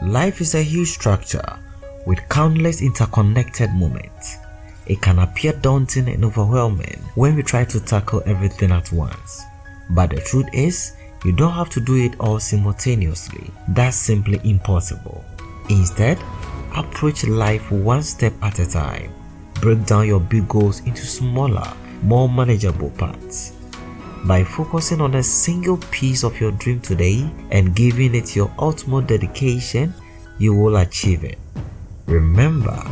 Life is a huge structure with countless interconnected moments. It can appear daunting and overwhelming when we try to tackle everything at once. But the truth is, you don't have to do it all simultaneously. That's simply impossible. Instead, approach life one step at a time. Break down your big goals into smaller, more manageable parts. By focusing on a single piece of your dream today and giving it your ultimate dedication, you will achieve it. Remember,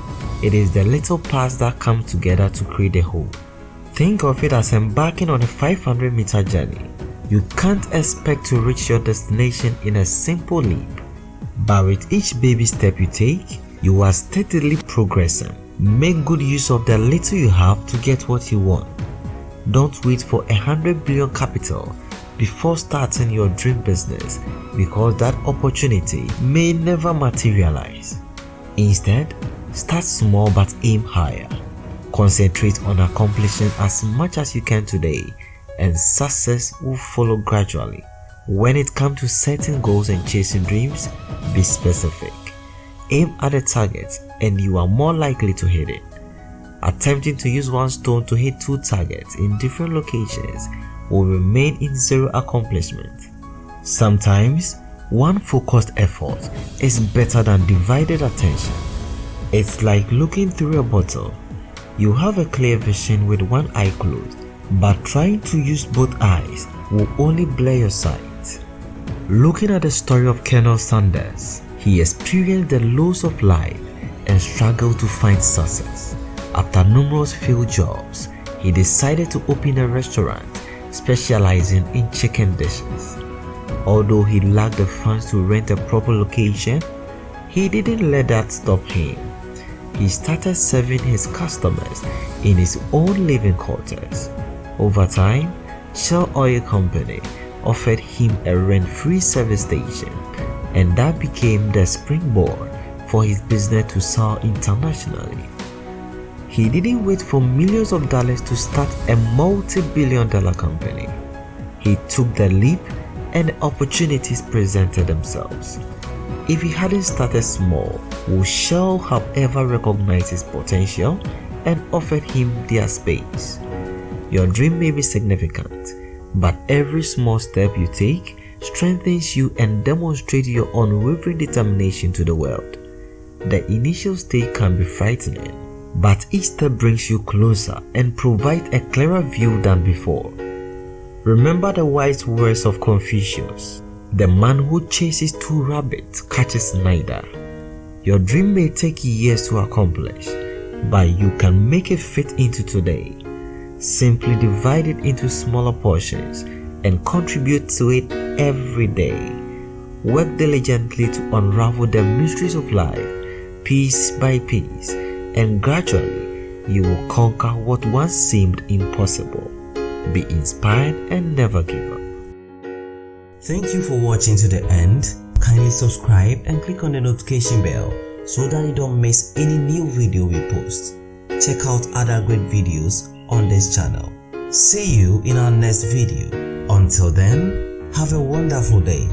it is the little parts that come together to create the whole. Think of it as embarking on a 500-meter journey. You can't expect to reach your destination in a simple leap. But with each baby step you take, you are steadily progressing. Make good use of the little you have to get what you want. Don't wait for 100 billion capital before starting your dream business, because that opportunity may never materialize. Instead, start small but aim higher. Concentrate on accomplishing as much as you can today, and success will follow gradually. When it comes to setting goals and chasing dreams, be specific. Aim at a target and you are more likely to hit it. Attempting to use one stone to hit two targets in different locations will remain in zero accomplishment. Sometimes, one focused effort is better than divided attention. It's like looking through a bottle. You have a clear vision with one eye closed, but trying to use both eyes will only blur your sight. Looking at the story of Kolonel Sandes, he experienced the lows of life and struggled to find success. After numerous failed jobs, he decided to open a restaurant specializing in chicken dishes. Although he lacked the funds to rent a proper location, he didn't let that stop him. He started serving his customers in his own living quarters. Over time, Shell Oil Company offered him a rent-free service station, and that became the springboard for his business to soar internationally. He didn't wait for millions of dollars to start a multi-billion-dollar company. He took the leap and opportunities presented themselves. If he hadn't started small, would Shell have ever recognized his potential and offered him their space? Your dream may be significant, but every small step you take strengthens you and demonstrates your unwavering determination to the world. The initial stage can be frightening, but each step brings you closer and provides a clearer view than before. Remember the wise words of Confucius: "The man who chases two rabbits catches neither." Your dream may take years to accomplish, but you can make it fit into today. Simply divide it into smaller portions and contribute to it every day. Work diligently to unravel the mysteries of life, piece by piece, and gradually you will conquer what once seemed impossible. Be inspired and never give up. Thank you for watching to the end. Kindly subscribe and click on the notification bell so that you don't miss any new video we post. Check out other great videos on this channel. See you in our next video. Until then, have a wonderful day.